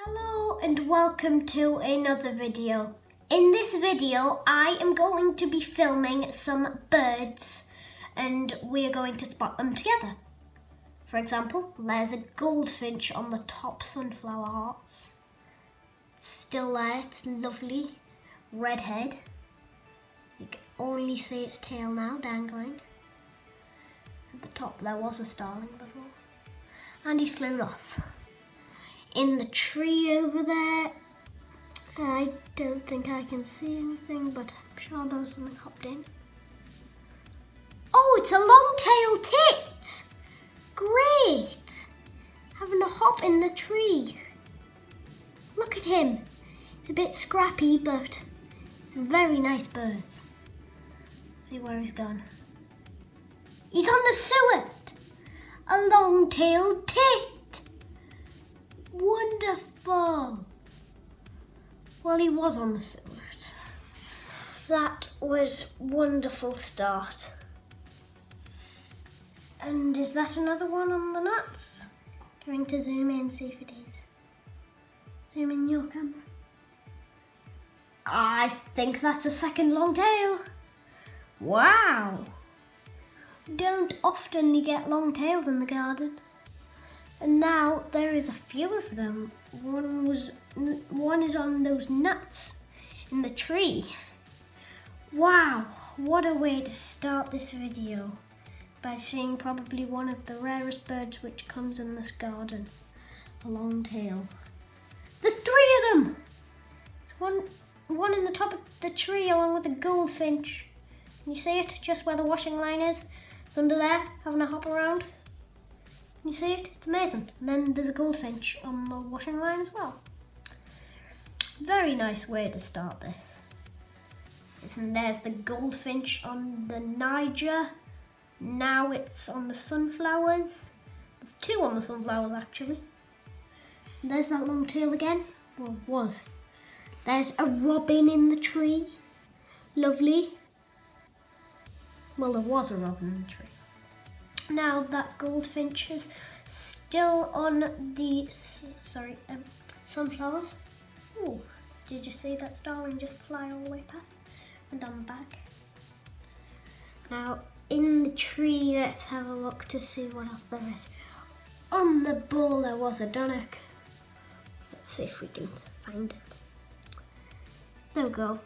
Hello and welcome to another video. In this video I am going to be filming some birds and we are going to spot them together. For example, there's a goldfinch on the top sunflower hearts. It's still there, it's lovely, red head. You can only see its tail now dangling. At the top there was a starling before. And he's flown off. In the tree over there, I don't think I can see anything, but I'm sure there was something hopped in. Oh, it's a long-tailed tit! Great! Having a hop in the tree. Look at him. It's a bit scrappy, but it's a very nice bird. Let's see where he's gone. He's on the suet! A long-tailed tit! Wonderful! Well, he was on the suet. That was wonderful start. And is that another one on the nuts? Going to zoom in, see if it is. Zoom in your camera. I think that's a second long tail. Wow! Don't often you get long tails in the garden. And now there is a few of them. One is on those nuts in the tree. Wow, what a way to start this video by seeing probably one of the rarest birds which comes in this garden. A long tail. There's three of them! One in the top of the tree along with the goldfinch. Can you see it? Just where the washing line is. It's under there, having a hop around. Can you see it? It's amazing. And then there's a goldfinch on the washing line as well. Very nice way to start this. And there's the goldfinch on the Niger. Now it's on the sunflowers. There's two on the sunflowers actually. And there's that long tail again. Well, was. There's a robin in the tree. Lovely. Well, there was a robin in the tree. Now that goldfinch is still on the sunflowers. Oh, did you see that starling just fly all the way past and on the back? Now in the tree, let's have a look to see what else there is. On the ball there was a dunnock. Let's see if we can find it. There we go.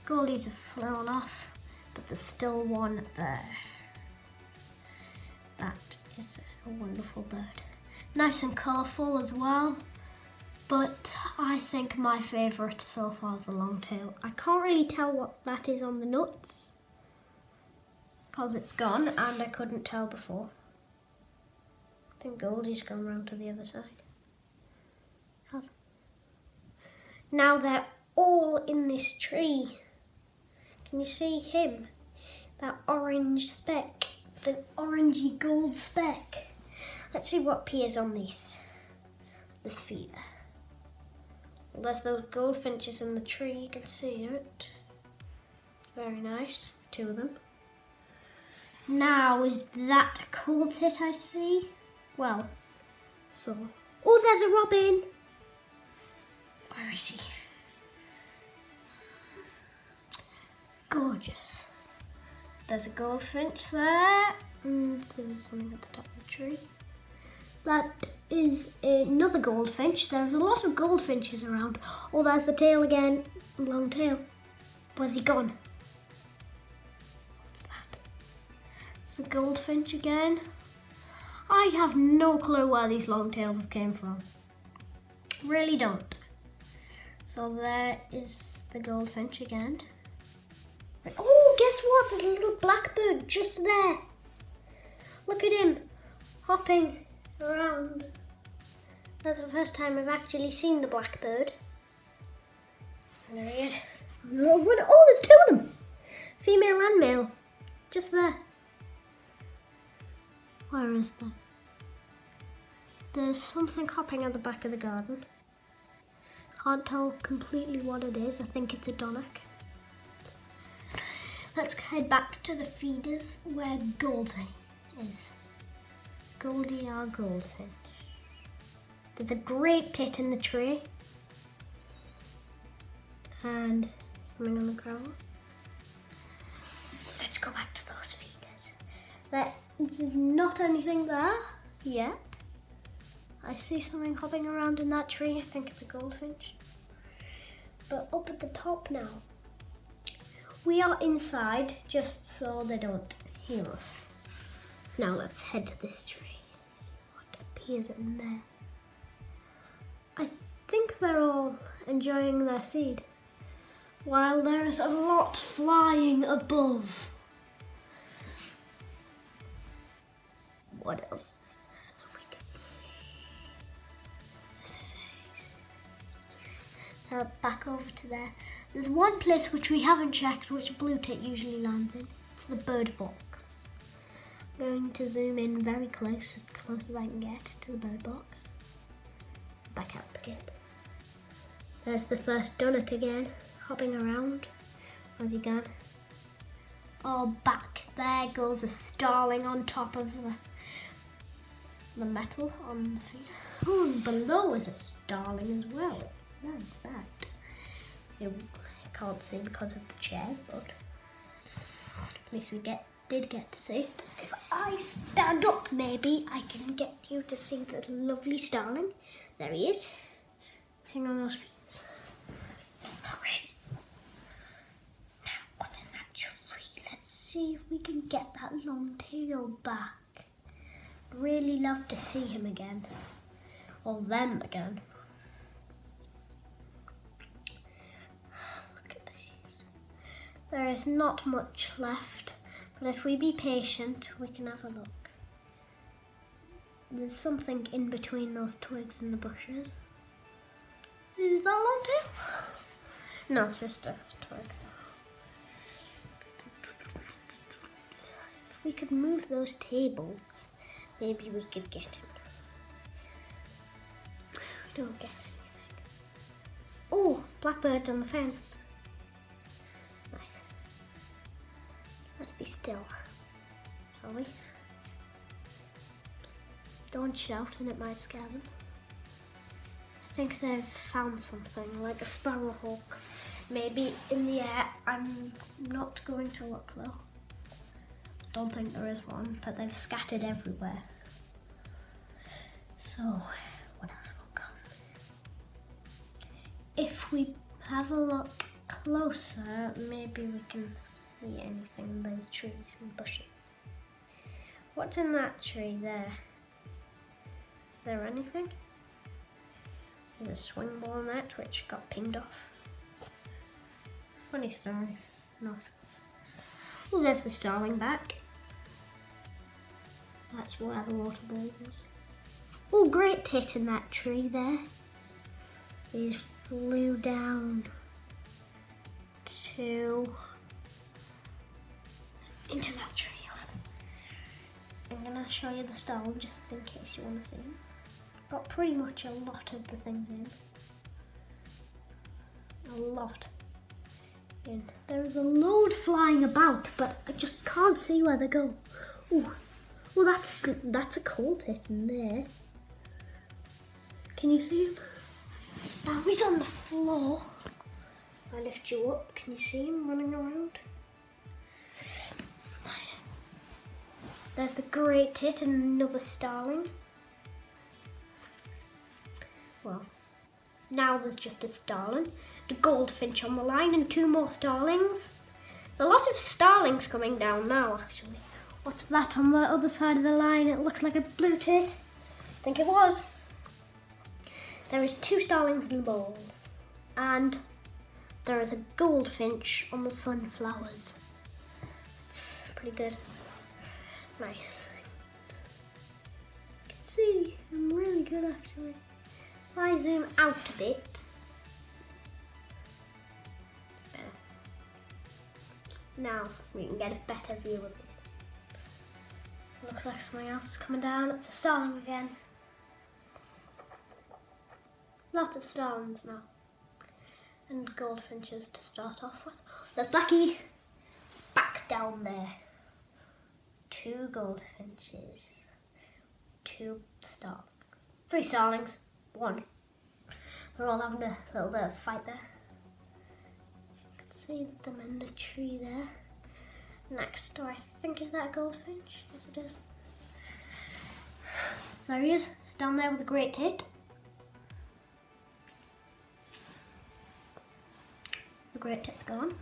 Goldies have flown off, but there's still one there. That is a wonderful bird. Nice and colourful as well, but I think my favourite so far is the long tail. I can't really tell what that is on the nuts because it's gone and I couldn't tell before. I think Goldie's gone round to the other side. Now they're all in this tree. Can you see him? That orange speck. The orangey gold speck. Let's see what appears on this feeder. Well, there's those goldfinches in the tree, you can see it. Very nice, two of them. Now, is that a cold tit I see? Well, so. Oh, there's a robin. Where is he? Gorgeous. There's a goldfinch there, and there's something at the top of the tree. That is another goldfinch. There's a lot of goldfinches around. Oh, there's the tail again, long tail. Where's he gone? What's that? It's the goldfinch again. I have no clue where these long tails have came from. Really don't. So there is the goldfinch again. Oh, guess what? There's a little blackbird just there. Look at him hopping around. That's the first time I've actually seen the blackbird. And there he is. Oh, there's two of them. Female and male. Just there. Where is that? There's something hopping at the back of the garden. Can't tell completely what it is. I think it's a dunnock. Let's head back to the feeders where Goldie is. Goldie our goldfinch. There's a great tit in the tree. and something on the ground. Let's go back to those feeders. There's not anything there yet. I see something hopping around in that tree. I think it's a goldfinch. But up at the top now. We are inside just so they don't hear us. Now let's head to this tree. See what appears in there. I think they're all enjoying their seed, while there is a lot flying above. What else is there that we can see? So back over to there. There's one place which we haven't checked, which blue tit usually lands in. It's the bird box. I'm going to zoom in very close as I can get to the bird box. Back out again. There's the first Dunnock again, hopping around. Where's he gone? Oh, back there goes a starling on top of the metal on the feet. Oh, and below is a starling as well. Nice that. I can't see because of the chairs, but at least we did get to see it. If I stand up, maybe I can get you to see the lovely starling. There he is. Hang on those feet. Alright. Now, what's in that tree? Let's see if we can get that long tail back. Really love to see him again. Or them again. Look at these. There is not much left, but if we be patient, we can have a look. There's something in between those twigs and the bushes. Is that long tail? No, it's just a twig. If we could move those tables, maybe we could get him. We don't get anything. Oh, blackbirds on the fence. Nice. Let's be still. Shall we? Don't shout and it might scare them. I think they've found something, like a sparrowhawk. Maybe in the air. I'm not going to look though. Don't think there is one, but they've scattered everywhere. So, what else will come? If we have a look closer, maybe we can see anything in those trees and bushes. What's in that tree there? Is there anything? There's a swing ball net which got pinged off. Funny story. Not. Oh, there's the starling back. That's where the water ball was. Oh, great tit in that tree there. He flew down into that tree. I'm gonna show you the starling just in case you want to see him. Got pretty much a lot of the things in. A lot in. There's a load flying about, but I just can't see where they go. Oh, well, that's a coal tit in there. Can you see him? Now he's on the floor. I lift you up. Can you see him running around? Nice. There's the great tit and another starling. Well, now there's just a starling, the goldfinch on the line, and two more starlings. There's a lot of starlings coming down now, actually. What's that on the other side of the line? It looks like a blue tit. I think it was. There is two starlings in the balls, and there is a goldfinch on the sunflowers. It's pretty good. Nice. You can see, I'm really good actually. If I zoom out a bit, it's better. Now we can get a better view of it. Looks like something else is coming down. It's a starling again. Lots of starlings now. And goldfinches to start off with. There's Blackie. Back down there. Two goldfinches. Two starlings. Three starlings. One. They're all having a little bit of fight there. See them in the tree there. Next door, I think, is that a goldfinch? Yes, it is. There he is. He's down there with a great tit. The great tit's gone.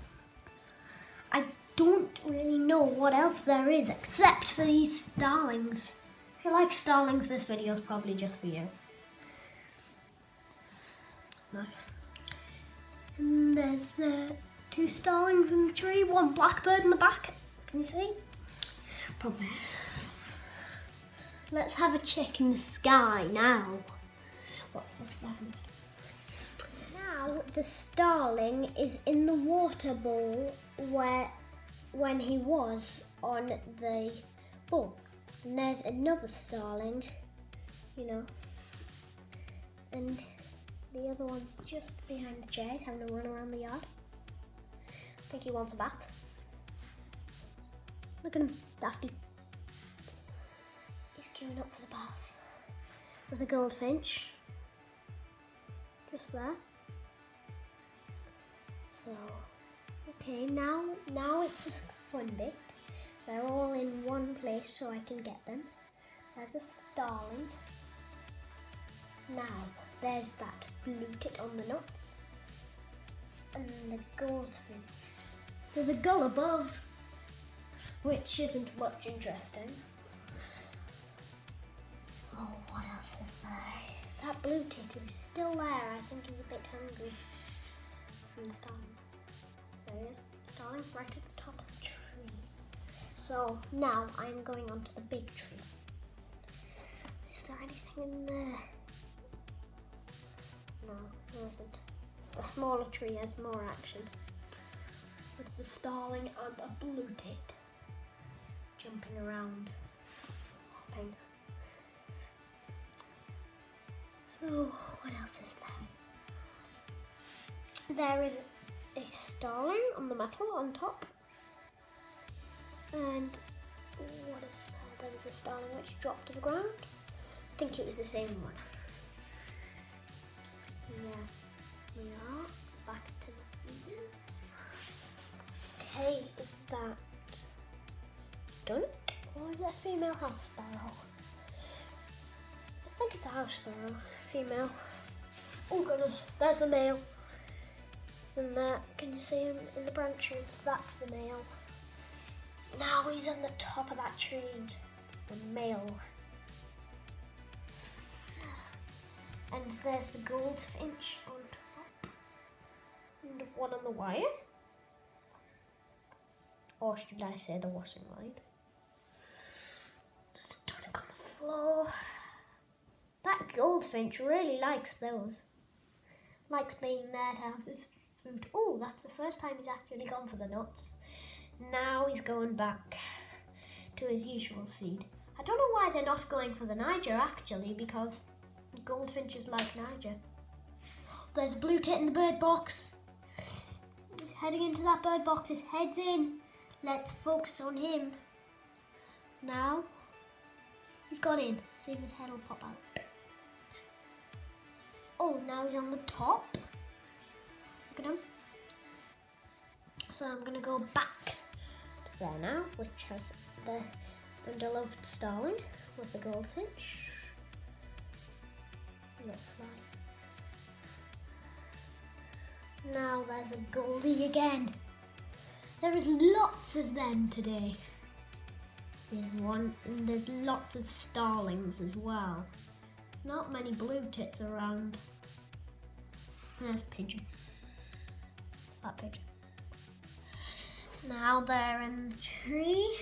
I don't really know what else there is except for these starlings. If you like starlings, this video is probably just for you. Nice. And there's the 2 starlings in the tree, 1 blackbird in the back. Can you see? Probably. Let's have a check in the sky now. What's that? Now the starling is in the water bowl when he was on the bowl. And there's another starling, you know, and the other one's just behind the chair. He's having a run around the yard. I think he wants a bath. Look at him, Dafty. He's queuing up for the bath with a goldfinch. Just there. So, okay, now it's a fun bit. They're all in one place so I can get them. There's a starling. Now, there's that blue tit on the nuts. And the goldfinch. There's a gull above, which isn't much interesting. Oh, what else is there? That blue tit is still there. I think he's a bit hungry from the starlings. There he is, starling right at the top of the tree. So now I'm going on to the big tree. Is there anything in there? No, there isn't. The smaller tree has more action. With the starling and a blue tit jumping around, hopping. So what else is there? There is a starling on the metal on top. And what is there? There was a starling which dropped to the ground. I think it was the same one. Yeah, we are back to the videos. Okay, is that done? Or is it a female house sparrow? I think it's a house sparrow, female. Oh goodness, there's the male. And that, can you see him in the branches? That's the male. Now he's on the top of that tree. It's the male. And there's the goldfinch on top. And one on the wire. Or should I say the washing line? There's a tonic on the floor. That goldfinch really likes those. Likes being there to have his food. Oh, that's the first time he's actually gone for the nuts. Now he's going back to his usual seed. I don't know why they're not going for the Niger actually, because goldfinches like Niger. There's a blue tit in the bird box. He's heading into that bird box. His head's in. Let's focus on him. Now he's gone in. See if his head will pop out. Oh, now he's on the top. Look at him. So I'm going to go back to there now, which has the underloved starling with the goldfinch. Let fly. Now there's a goldie again. There is lots of them today. There's one, and there's lots of starlings as well. There's not many blue tits around. There's pigeon. That pigeon. Now they're in the tree.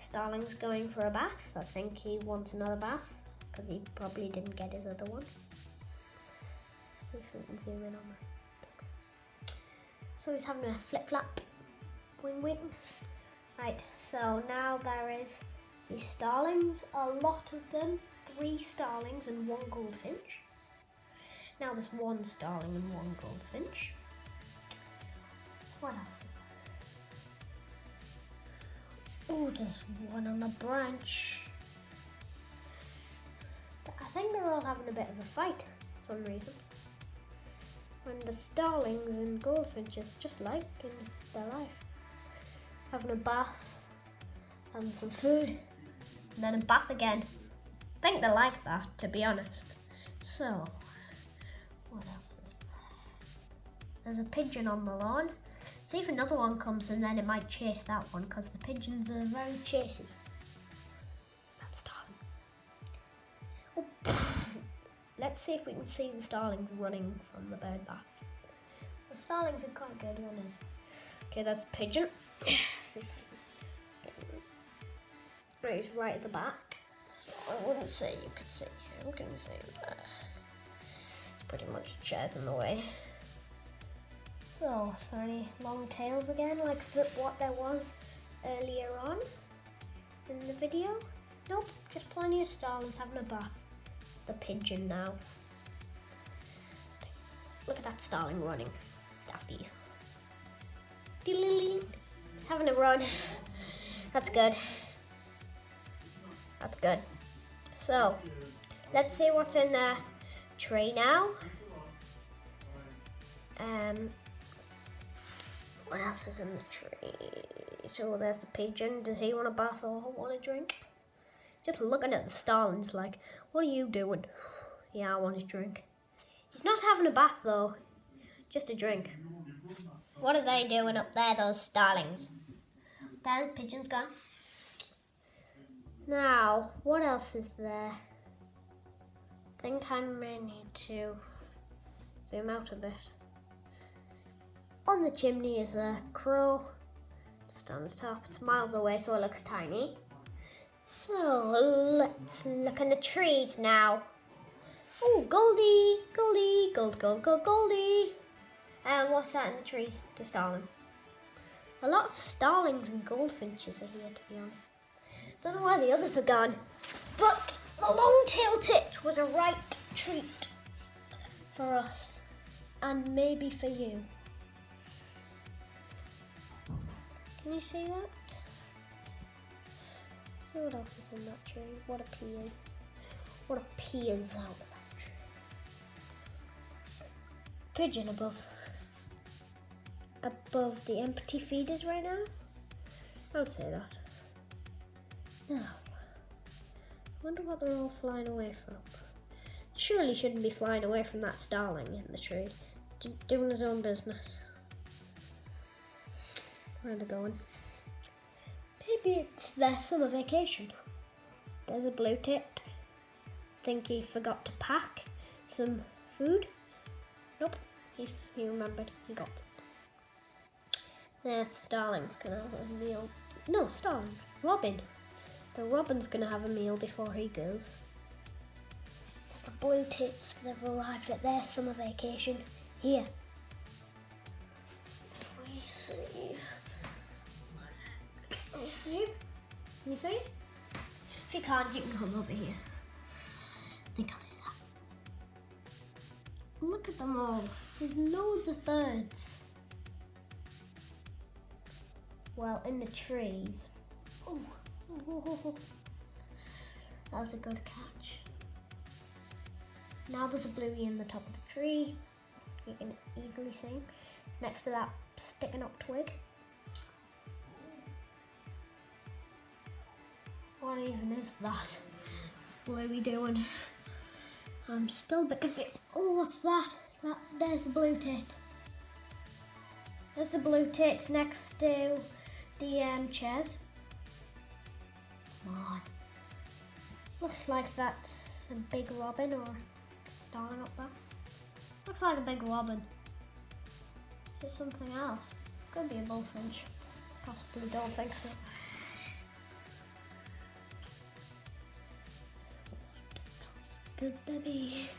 Starling's going for a bath. I think he wants another bath because he probably didn't get his other one. Let's see if we can zoom in on that. So he's having a flip-flap. Wing wing. Right, so now there is the starlings, a lot of them, 3 starlings and 1 goldfinch. Now there's 1 starling and 1 goldfinch. What else? Oh, there's one on the branch. But I think they're all having a bit of a fight for some reason. when the starlings and goldfinches just like in their life. Having a bath, having some food, and then a bath again. I think they like that, to be honest. So, what else is there? There's a pigeon on the lawn. See if another one comes and then it might chase that one because the pigeons are very chasey. That's starling. Oh, let's see if we can see the starlings running from the bird bath. The starlings are quite good runners. Okay, that's a pigeon. See if we can... Right, it's right at the back. So I wouldn't say you could see here. I'm going to say it's pretty much chairs in the way. So, is there any long tails again, like what there was earlier on in the video? Nope, just plenty of starlings having a bath. The pigeon now. Look at that starling running. Dafties. Having a run. That's good. That's good. So, let's see what's in the tray now. What else is in the tray? So there's the pigeon. Does he want a bath or want a drink? Just looking at the starlings like, what are you doing? Yeah, I want a drink. He's not having a bath though. Just a drink. What are they doing up there, those starlings? There, the pigeon's gone. Now, what else is there? I think I may need to zoom out a bit. On the chimney is a crow, just on the top. It's miles away, so it looks tiny. So let's look in the trees now. Oh, Goldie, Goldie, Goldie. And what's that in the tree? The starling. A lot of starlings and goldfinches are here, to be honest. Don't know where the others are gone, but the long-tailed tit was a right treat for us, and maybe for you. Can you see that? See what else is in that tree? What appears? What appears out of that tree? Pigeon above the empty feeders right now? I would say that. Now, I wonder what they're all flying away from. Surely shouldn't be flying away from that starling in the tree, doing his own business. Where are they going? Maybe it's their summer vacation. There's a blue tit. Think he forgot to pack some food? Nope, he remembered. He got it. There, starling's gonna have a meal. No, starling. Robin. The robin's gonna have a meal before he goes. There's the blue tits. They've arrived at their summer vacation here. If we see. Can you see? Can you see? If you can't, you can come over here. I think I'll do that. Look at them all. There's loads of birds. Well, in the trees. Oh, that was a good catch. Now there's a bluey in the top of the tree. You can easily see. It's next to that sticking up twig. What even is that? What are we doing? I'm still a bit confused. Oh, what's that? There's the blue tit. There's the blue tit next to the chairs. Come on. Looks like that's a big robin or starling up there. Looks like a big robin. Is it something else? Could be a bullfinch. Possibly, don't think so. Good baby.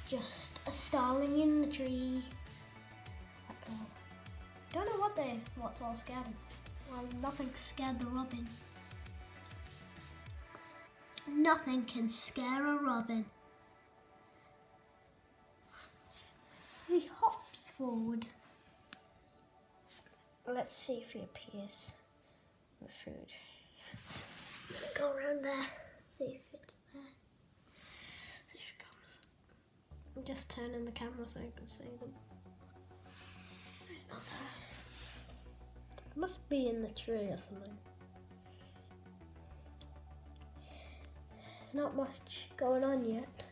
Just a starling in the tree. That's all. Don't know what's all scared him. Well, nothing scared the robin. Nothing can scare a robin. He hops forward. Let's see if he appears in the food. I'm gonna go around there, see if it's there. See if it comes. I'm just turning the camera so I can see them. It's not there. It must be in the tree or something. There's not much going on yet.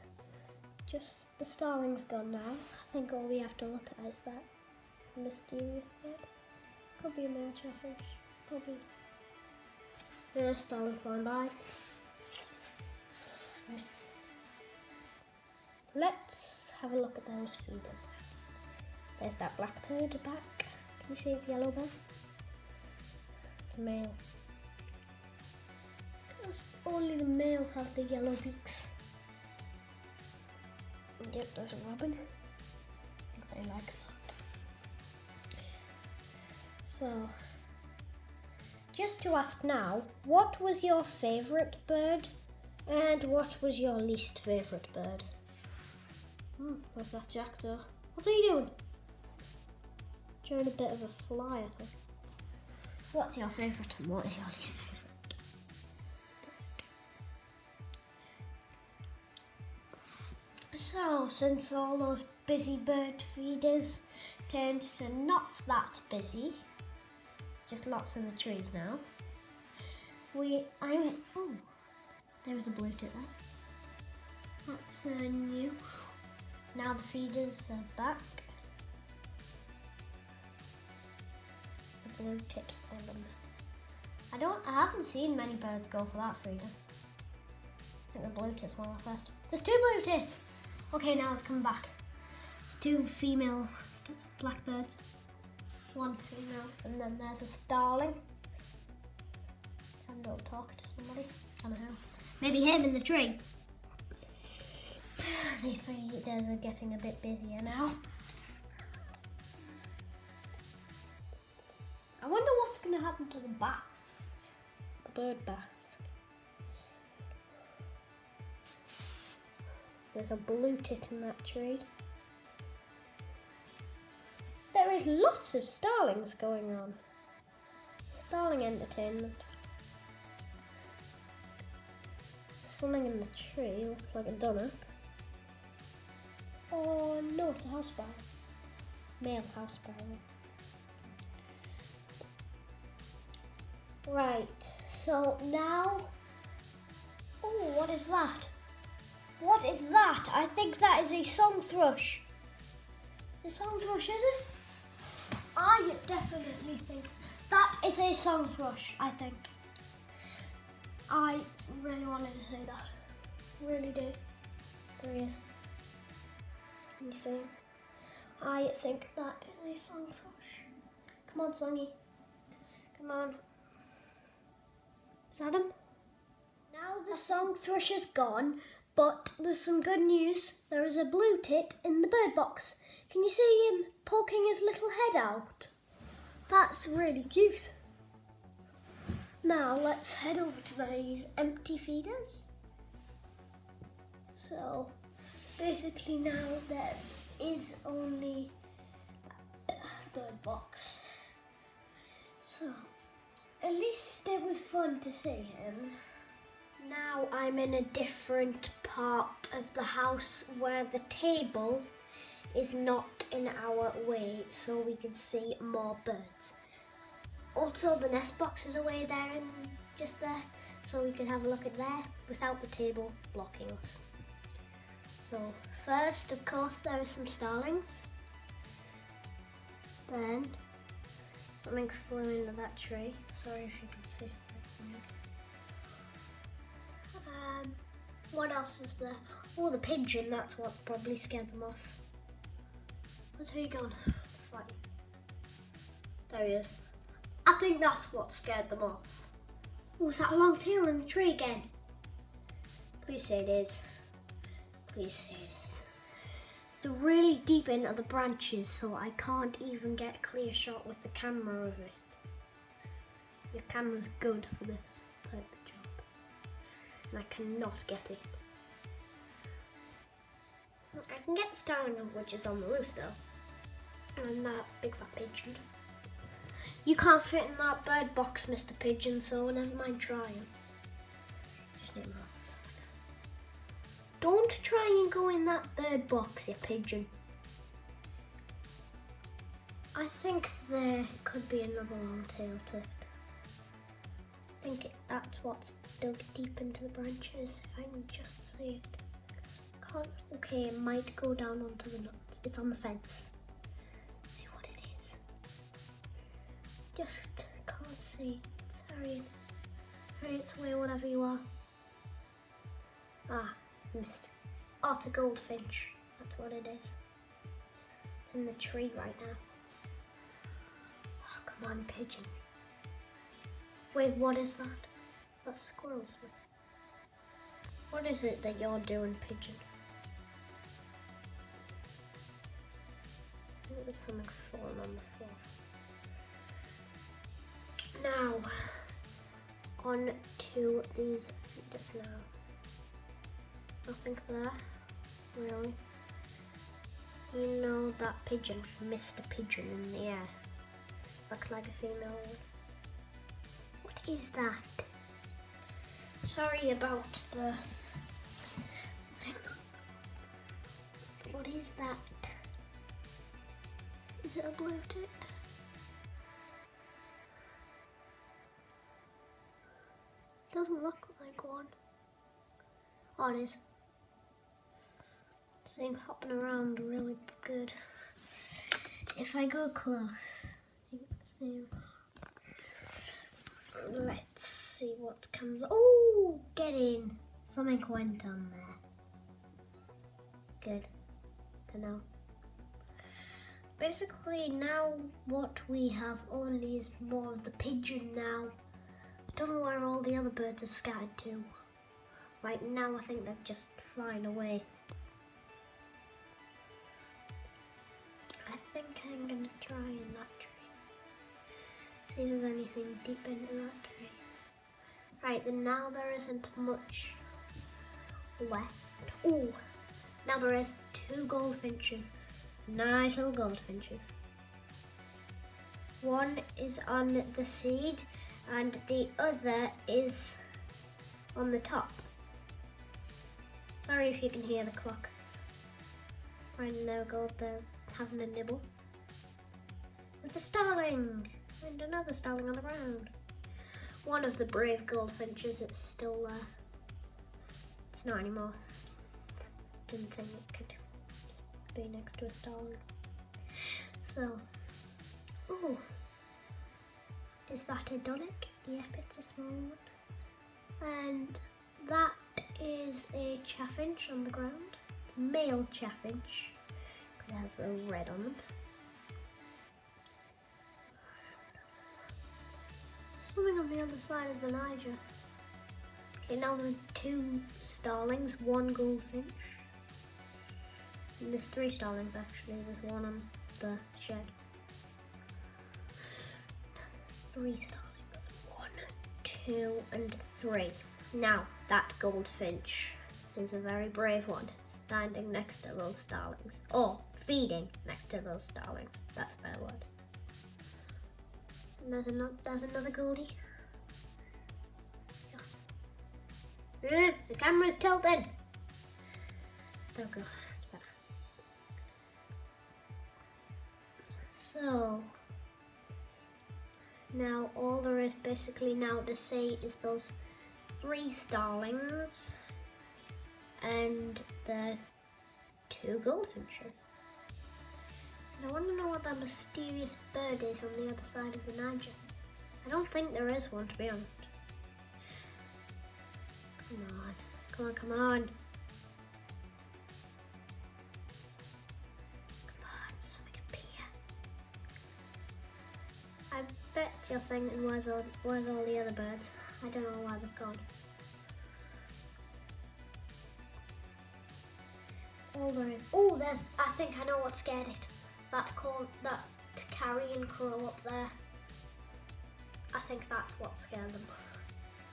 Just the starling's gone now. I think all we have to look at is that mysterious bird. Could be a male chaffinch. Probably. Yeah, starling flying by. Nice. Let's have a look at those feeders. There's that blackbird back. Can you see its yellow bill? It's a male. Because only the males have the yellow beaks. And yep, there's a robin. I like that. So, just to ask now, what was your favourite bird and what was your least favourite bird? Where's that jackdaw? What are you doing? Showing a bit of a fly, I think. What's your favourite and what is your least favourite? So, since all those busy bird feeders turned to not that busy, it's just lots in the trees now. There's a blue tit there. That's new. Now the feeders are back. The blue tit on them. I haven't seen many birds go for that feeder. I think the blue tit's one of the first. There's two blue tits! Okay, now it's coming back. It's two female blackbirds. One female, and then there's a starling. And they'll talk to somebody. I don't know. Maybe him in the tree. These feeders are getting a bit busier now. I wonder what's going to happen to the bath. The bird bath. There's a blue tit in that tree. There is lots of starlings going on. Starling entertainment. Something in the tree, looks like a dunnock. Oh no, it's a house sparrow. Male house sparrow. Right, so now... Oh, what is that? What is that? I think that is a song thrush. A song thrush, is it? I definitely think that is a song thrush, I think. I really wanted to say that. Really do. There he is. Can you see him? I think that is a song thrush. Come on, Songy. Come on. Is that him? Now the song thrush is gone, but there's some good news. There is a blue tit in the bird box. Can you see him poking his little head out? That's really cute. Now let's head over to these empty feeders. So basically now there is only a bird box. So at least it was fun to see him. Now I'm in a different part of the house where the table is not in our way, so we can see more birds. Also the nest box is away there and just there, so we can have a look at there without the table blocking us. So first, of course, there are some starlings. Then something's flew into that tree. Sorry if you can see something. What else is there? Oh, the pigeon, that's what probably scared them off. Where's he gone? Fight. There he is. I think that's what scared them off. Oh, is that a long tail in the tree again? Please say it is. Please say it is. It's really deep into the branches, so I can't even get a clear shot with the camera of it. The camera's good for this type of job. And I cannot get it. I can get the starling of which is on the roof though. And that big fat pigeon. You can't fit in that bird box, Mr. Pigeon, so never mind trying. Just name it off. Don't try and go in that bird box, you pigeon. I think there could be another long-tailed tift. I think that's what's dug deep into the branches, if I can just see it. Can't, okay, it might go down onto the nuts. It's on the fence. See what it is. Just can't see. It's hurrying. Hurry its way, whatever you are. Ah, missed. Oh, it's a goldfinch. That's what it is. It's in the tree right now. Oh, come on, pigeon. Wait, what is that? That's squirrels. What is it that you're doing, pigeon? I think there's something falling on the floor. Now, on to these feeders now. Nothing there, really. You know that pigeon, Mr. Pigeon in the air. Looks like a female one. What is that? Sorry about the... What is that? Is it a blue tit? Doesn't look like one. Oh, it is. Same hopping around really good. If I go close, you can see. Let's see what comes. Oh, get in. Something went on there. Good to know. Basically, now what we have only is more of the pigeon now. I don't know where all the other birds have scattered to. Right now, I think they're just flying away. I think I'm gonna try in that tree. See if there's anything deep into that tree. Right, then now there isn't much left. Oh, now there is 2 goldfinches. Nice little goldfinches. One is on the seed and the other is on the top. Sorry if you can hear the clock. Right, there we go, they're having a nibble. With a starling! And another starling on the ground. One of the brave goldfinches, it's still there. It's not anymore. Didn't think it could be next to a starling. So, ooh. Is that a Dunnock? Yep, it's a small one. And that is a chaffinch on the ground. It's a male chaffinch because it has the red on them. Something on the other side of the Niger. Okay, now there's 2 starlings, 1 goldfinch. And there's 3 starlings actually. There's 1 on the shed. Now there's 3 starlings. 1, 2, and 3. Now that goldfinch is a very brave one, standing next to those starlings, or feeding next to those starlings. That's a better word. And there's another goldie. The camera's tilted. There we go. It's better. So now all there is basically now to say is those 3 starlings and the 2 goldfinches. And I want to know what that mysterious bird is on the other side of the Niger. I don't think there is one, to be honest. Come on, come on, come on. Come on, something appear. I bet you're thinking, where's all the other birds? I don't know where they've gone. Oh, there is. Oh, there's. I think I know what scared it. That carrion crow up there. I think that's what scared them.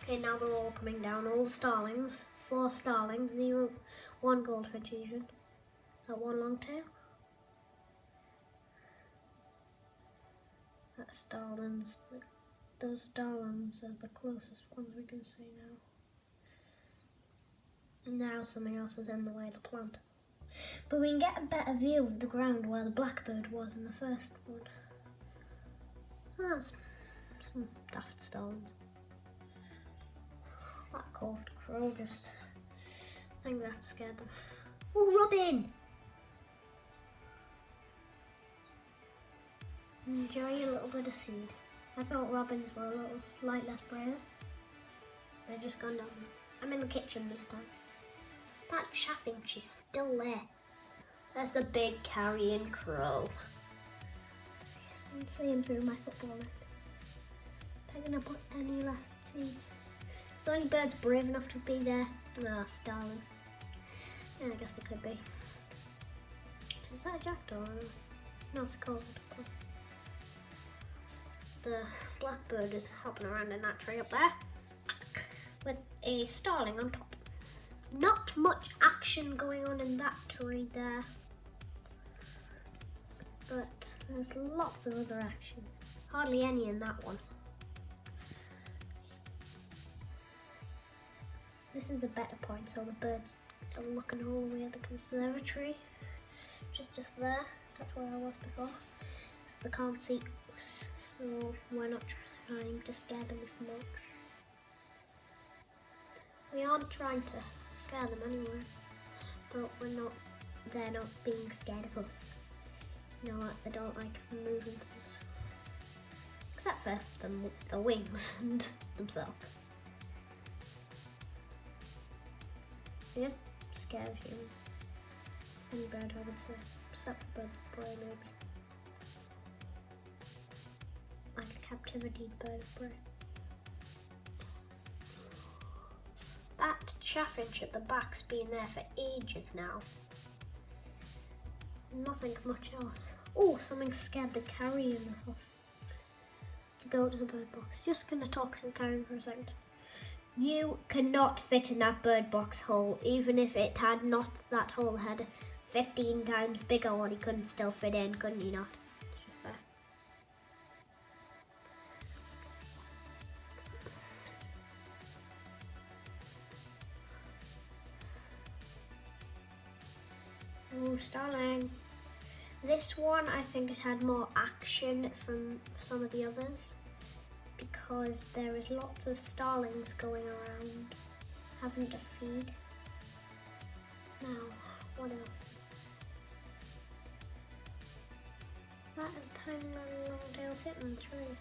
Okay, now they're all coming down. All the starlings. 4 starlings. 1 goldfinch even. Is that 1 long tail? That's starlings. Those starlings are the closest ones we can see now. Now something else is in the way of the plant. But we can get a better view of the ground where the blackbird was in the first one. That's some daft starlings. That curved crow just, I think that scared them. Oh, Robin! Enjoy a little bit of seed. I thought robins were a little slight less brave. They've just gone down. I'm in the kitchen this time. That chaffinch is still there. There's the big carrion crow. Yes, I can see him through my football net. Picking up any last seeds. Is there any birds brave enough to be there? Ah, starling. Yeah, I guess they could be. Is that a jackdaw? No, it's called. The blackbird is hopping around in that tree up there with a starling on top. Not much action going on in that tree there, but there's lots of other actions. Hardly any in that one. This is the better point, so the birds are looking all the way at the conservatory. Just there, that's where I was before. So they can't see us, so we're not trying to scare them as much. We aren't trying to scare them anyway, but they're not being scared of us. You know what, they don't like moving things. Except for the wings and themselves. They're just scared of humans. Any bird, I would say. Except for birds of prey, maybe. Like a captivity bird of prey. That chaffinch at the back's been there for ages now. Nothing much else. Oh, something scared the carrion off. To go to the bird box. Just gonna talk to the carrion for a second. You cannot fit in that bird box hole, even if it had not, that hole had 15 times bigger one, he couldn't still fit in, couldn't he not? It's just there. Oh, starling. This one, I think, has had more action from some of the others because there is lots of starlings going around having to feed. Now, what else is there? That tiny little long-tailed hitting the tree.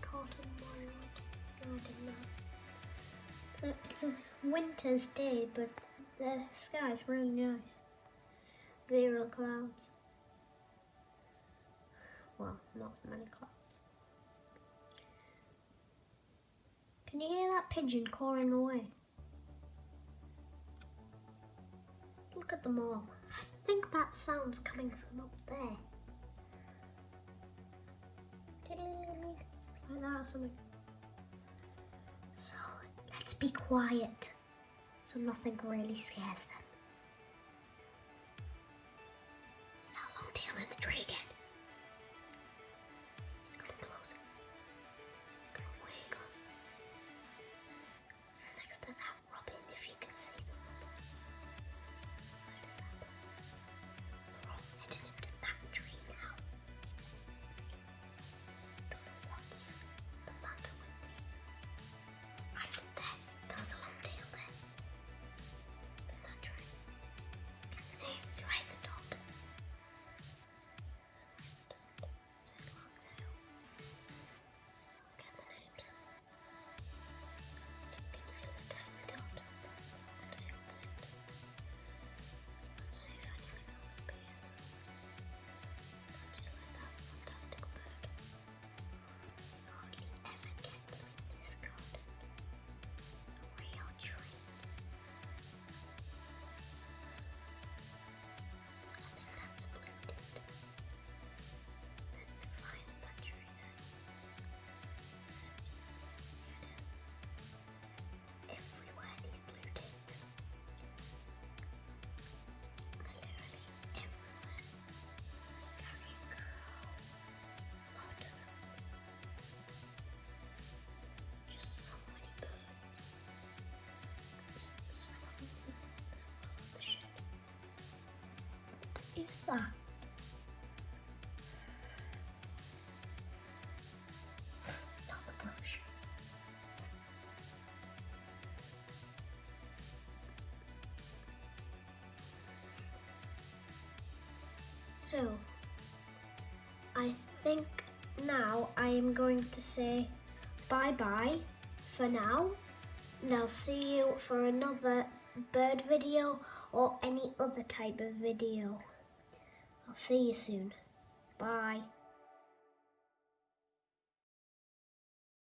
Cotton wild. No, I didn't know. So it's a winter's day, but the sky's really nice. 0 clouds. Well, not so many clouds. Can you hear that pigeon cawing away? Look at them all. I think that sound's coming from up there. Like that or something. So, let's be quiet so nothing really scares them. Is that long tail in the tree again? It's coming closer. Coming way closer. It's next to that robin, if you can see the robin. What is that? They're all heading into that tree now. Don't know what's the matter with these. Right there, there was a long tail there. In that tree. is that? Not the brush. So, I think now I am going to say bye-bye for now, and I'll see you for another bird video or any other type of video. I'll see you soon. Bye.